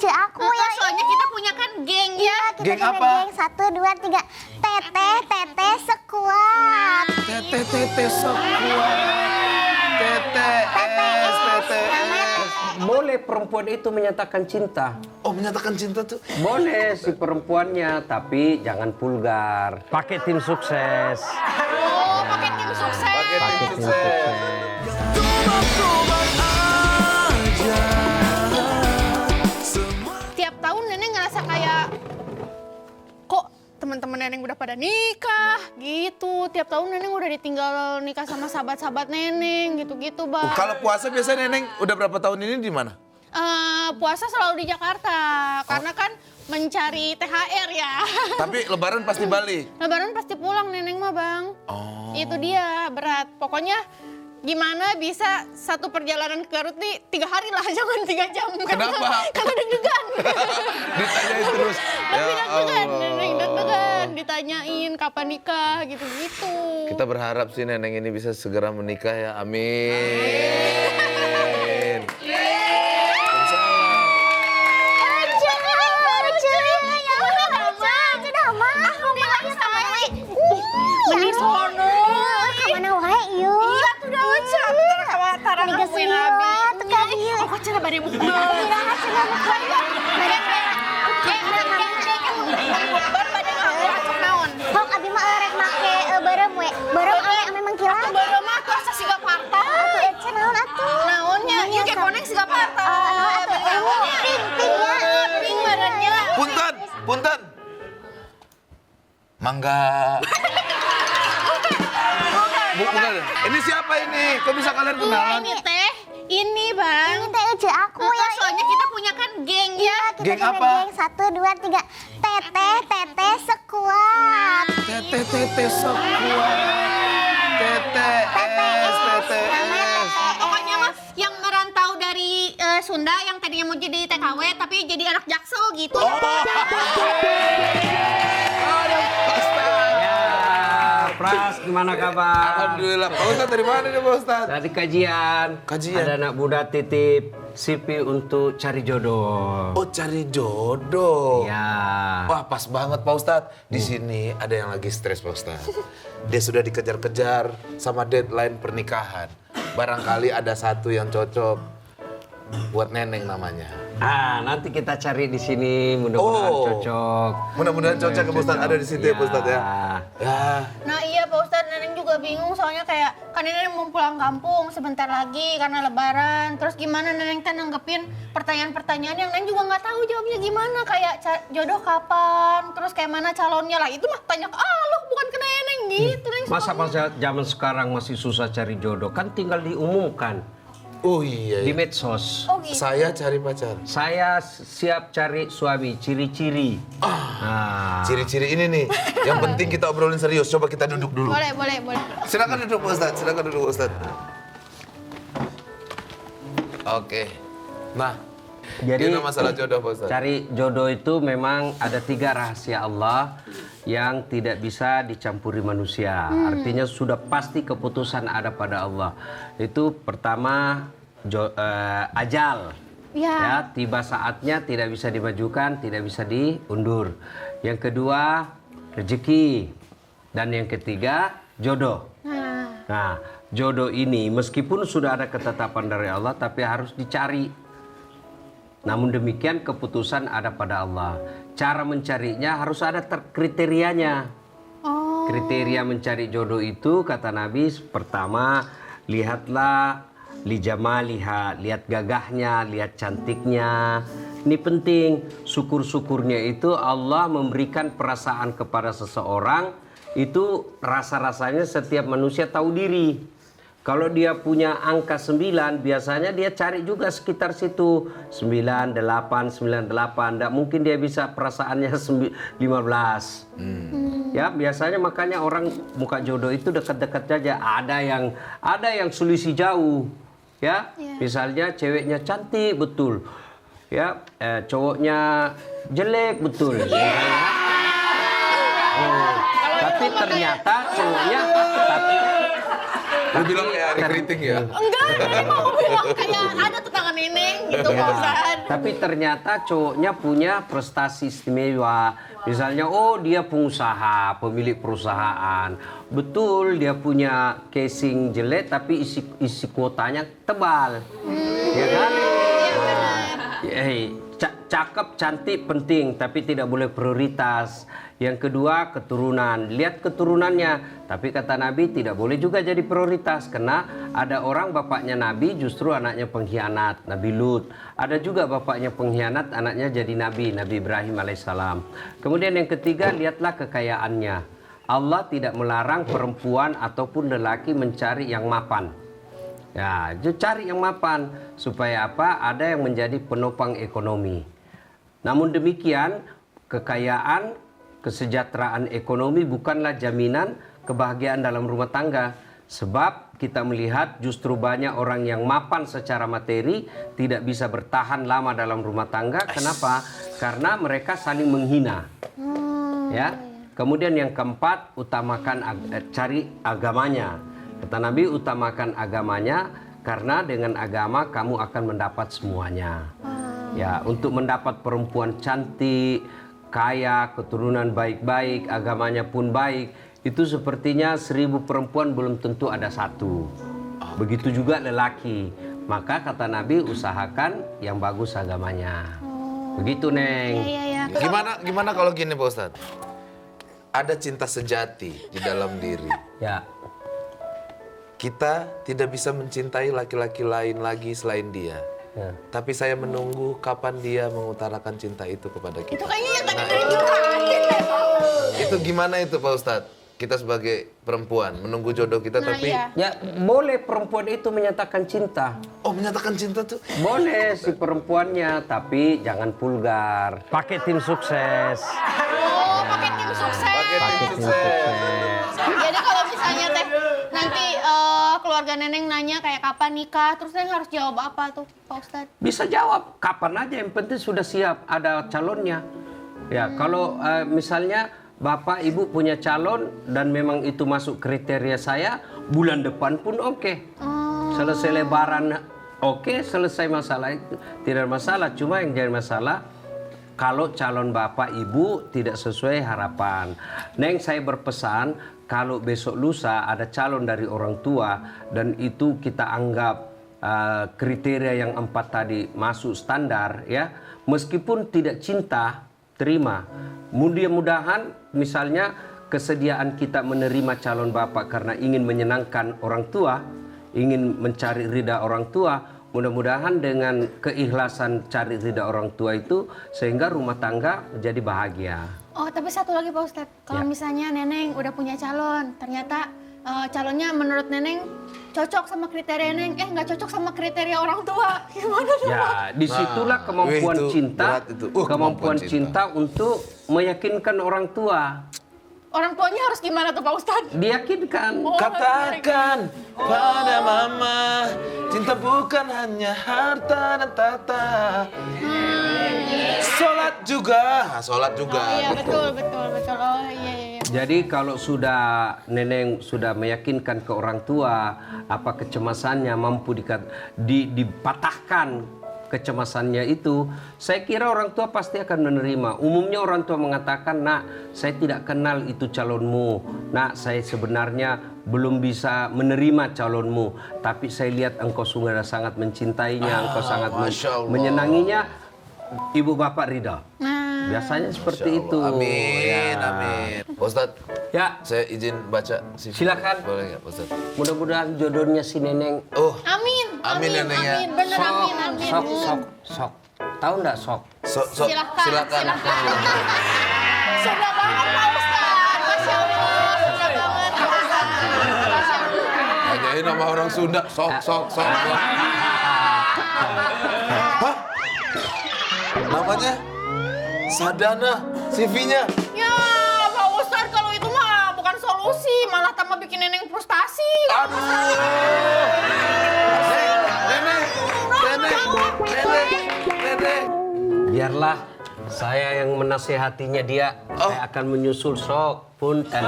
cek aku ya. Soalnya kita punya kan geng ya. Kita Geng punya apa? Geng 1, 2, 3. Teteh sekuat. Teteh sekuat. TTS. Boleh perempuan itu menyatakan cinta. Oh, menyatakan cinta tuh. Boleh si perempuannya, tapi jangan vulgar. Pakai tim sukses. Oh, pakai tim sukses. Pakai Pakai tim tim sukses. sukses. Tiap tahun Neneng ngerasa kayak kok teman-teman Neneng udah pada nikah gitu. Tiap tahun Neneng udah ditinggal nikah sama sahabat-sahabat Neneng gitu-gitu, Bang. Kalau puasa biasanya Neneng udah berapa tahun ini di mana? Puasa selalu di Jakarta karena kan mencari THR ya. Tapi lebaran pasti balik. Lebaran pasti pulang Neneng mah, Bang. Oh. Itu dia berat. Pokoknya gimana bisa satu perjalanan ke Garut nih 3 hari lah, jangan 3 jam. Kenapa? Karena deg-degan. Ditanyain terus. Tapi deg-degan, Neneng deg-degan. Ditanyain kapan nikah gitu-gitu. Kita berharap sih Neneng ini bisa segera menikah ya. Amin. Mending sono. Kemana wae ieu? Iya tuh dah Ocha. Tara Mending nungguin geus Abi. liat, teu kan ieu. Oh, kok cara bade bukber. Bukber bade ngacok naon. Hok abi mah rek make beureum we. Beureum ame mangkilan. Beureum mah tuh asa siga parta. Atuh ece naon atuh? Naonnya? Ieu ge koneng siga parta. Naon atuh ilmu ping ya. Ping badannya. Punten. Mangga. Bukan. Ini siapa ini? Kok bisa kalian kenalan? Ini teh, ini Bang. Ini teh ece aku ya. Soalnya kita punya kan geng ya. Kita Geng punya apa? Geng 1, 2, 3. Teteh sekuat. Teteh sekuat. TTS. Pokoknya mah yang merantau dari Sunda yang tadinya mau jadi TKW tapi jadi anak Jaksel gitu. Pras, gimana kabar? Alhamdulillah. Pak Ustadz dari mana nih Pak Ustadz? Tadi kajian. Ada anak muda titip CV untuk cari jodoh. Oh, cari jodoh. Ya. Wah, pas banget Pak Ustadz. Di sini ada yang lagi stres Pak Ustadz. Dia sudah dikejar-kejar sama deadline pernikahan. Barangkali ada satu yang cocok buat Neneng namanya. Nanti kita cari di sini, mudah-mudahan cocok. Mudah-mudahan cocok ya Pak Ustadz. Ada di situ ya Pak Ustadz ya. Ya. Nah iya Pak Ustadz, Neneng juga bingung soalnya kayak kan Neneng mau pulang kampung sebentar lagi karena lebaran. Terus gimana Neneng teh nanggepin pertanyaan-pertanyaan yang Neneng juga nggak tahu jawabnya gimana. Kayak jodoh kapan, terus kayak mana calonnya lah. Itu mah tanya ke Allah bukan ke Neneng gitu. Neneng Masa zaman sekarang masih susah cari jodoh? Kan tinggal diumumkan Oh iya. di medsos. Oh gitu. Saya cari pacar. Saya siap cari suami, ciri-ciri. Nah, Ciri-ciri ini nih. Yang penting kita obrolin serius. Coba kita duduk dulu. Boleh. Silakan duduk Pak Ustadz. Silakan duduk Pak Ustadz. Oke. Nah, jadi ini masalah jodoh Pak Ustadz. cari jodoh itu memang ada 3 rahasia Allah yang tidak bisa dicampuri manusia. Artinya sudah pasti keputusan ada pada Allah. Itu pertama ajal. Ya, tiba saatnya tidak bisa dimajukan, tidak bisa diundur. Yang kedua, rezeki. Dan yang ketiga, jodoh. Nah, jodoh ini meskipun sudah ada ketetapan dari Allah tapi harus dicari. Namun demikian keputusan ada pada Allah. Cara mencarinya harus ada kriterianya. Kriteria mencari jodoh itu kata Nabi pertama lihatlah lijamaliha, lihat gagahnya, lihat cantiknya. Ini penting. Syukur-syukurnya itu Allah memberikan perasaan kepada seseorang itu rasa-rasanya setiap manusia tahu diri. Kalau dia punya angka 9, biasanya dia cari juga sekitar situ. 9, 8, 98. Nggak mungkin dia bisa perasaannya 15. Ya, biasanya makanya orang muka jodoh itu dekat-dekat saja. Ada yang selisih jauh. Ya, misalnya ceweknya cantik betul. Ya, cowoknya jelek betul. tapi ternyata cowoknya tapi Lu bilang ya recruiting ya? Enggak, Neneng mau bilang kayak ada tetangga Neneng gitu Pak Ustadz. tapi ternyata cowoknya punya prestasi istimewa. Misalnya, oh dia pengusaha, pemilik perusahaan. Betul, dia punya casing jelek tapi isi kuotanya tebal. Ya kan? Cakep, cantik, penting, tapi tidak boleh prioritas. Yang kedua, keturunan. Lihat keturunannya. Tapi kata Nabi, tidak boleh juga jadi prioritas. Karena ada orang bapaknya Nabi, justru anaknya pengkhianat. Nabi Lut. Ada juga bapaknya pengkhianat, anaknya jadi Nabi. Nabi Ibrahim alaihissalam. Kemudian yang ketiga, lihatlah kekayaannya. Allah tidak melarang perempuan ataupun lelaki mencari yang mapan. Ya, cari yang mapan. Supaya apa? Ada yang menjadi penopang ekonomi. Namun demikian, kekayaan, kesejahteraan ekonomi bukanlah jaminan kebahagiaan dalam rumah tangga. Sebab kita melihat justru banyak orang yang mapan secara materi tidak bisa bertahan lama dalam rumah tangga. Kenapa? Karena mereka saling menghina. Ya. Kemudian yang keempat, utamakan cari agamanya. Kata Nabi, utamakan agamanya karena dengan agama kamu akan mendapat semuanya. Ya, untuk mendapat perempuan cantik, kaya, keturunan baik-baik, agamanya pun baik, itu sepertinya 1000 perempuan belum tentu ada satu. Begitu juga lelaki. Maka kata Nabi, usahakan yang bagus agamanya. Begitu, Neng. Iya. Gimana kalau gini Pak Ustadz? Ada cinta sejati di dalam diri. Ya. Kita tidak bisa mencintai laki-laki lain lagi selain dia. Ya. Tapi saya menunggu kapan dia mengutarakan cinta itu kepada Itu kita. kayaknya yang tadi Neneng curhatin deh Pak. Itu gimana itu Pak Ustadz? Kita sebagai perempuan menunggu jodoh kita Nah, tapi... iya. Ya, boleh perempuan itu menyatakan cinta. Oh, menyatakan cinta tuh. Boleh si perempuannya, tapi jangan vulgar. Pakai tim sukses. Oh, pakai tim sukses. Pakai tim sukses. Jadi kalau misalnya teh nanti keluarga Neneng nanya kayak kapan nikah, terus Neneng harus jawab apa tuh Pak Ustadz? Bisa jawab kapan aja, yang penting sudah siap ada calonnya. Ya, kalau misalnya Bapak Ibu punya calon dan memang itu masuk kriteria saya, bulan depan pun oke. Selesai lebaran oke, selesai masalah itu tidak masalah. Cuma yang jadi masalah kalau calon Bapak Ibu tidak sesuai harapan. Neng, saya berpesan kalau besok lusa ada calon dari orang tua dan itu kita anggap kriteria yang 4 tadi masuk standar, ya, meskipun tidak cinta, terima. Mudah-mudahan misalnya kesediaan kita menerima calon bapak karena ingin menyenangkan orang tua, ingin mencari ridha orang tua, mudah-mudahan dengan keikhlasan cari ridha orang tua itu sehingga rumah tangga menjadi bahagia. Oh, tapi satu lagi Pak Ustadz, kalau Ya. misalnya Neneng udah punya calon, ternyata calonnya menurut Neneng cocok sama kriteria Neneng, nggak cocok sama kriteria orang tua, gimana dong? Ya, disitulah Nah, kemampuan itu cinta, berat itu. Kemampuan kemampuan cinta untuk meyakinkan orang tua. Orang tuanya harus gimana tuh Pak Ustadz? Diyakinkan. Oh, Katakan pada mama, cinta bukan hanya harta dan tata. Sholat juga. Sholat juga. Oh iya, betul. Oh iya. Jadi kalau sudah Neneng sudah meyakinkan ke orang tua apa kecemasannya mampu dipatahkan kecemasannya itu, saya kira orang tua pasti akan menerima. Umumnya orang tua mengatakan, "Nak, saya tidak kenal itu calonmu. Nak, saya sebenarnya belum bisa menerima calonmu. Tapi saya lihat engkau sudah sangat mencintainya, engkau sangat Masya Allah. menyenanginya. Ibu bapak ridha." Biasanya seperti Masya itu. Allah. Amin, Ya. amin. Pak Ustadz, Ya, saya izin baca CV. Silakan. Boleh nggak Pak Ustadz? mudah-mudahan jodohnya si Neneng. Oh, Amin. Amin, Neneng, ya. Bener amin. Sok. Tahu nggak sok? Silakan. Sudah banget Pak Ustadz, Masya Allah, sudah banget. Masya Allah. tanyain nama orang Sunda. Sok. Hah? Namanya? Sadana, CV-nya. Ya, Pak Ustadz, kalau itu mah bukan solusi, malah tambah bikin Neneng frustasi. Aduh. Nenek. Biarlah saya yang menasehatinya dia. Saya akan menyusul sok punten.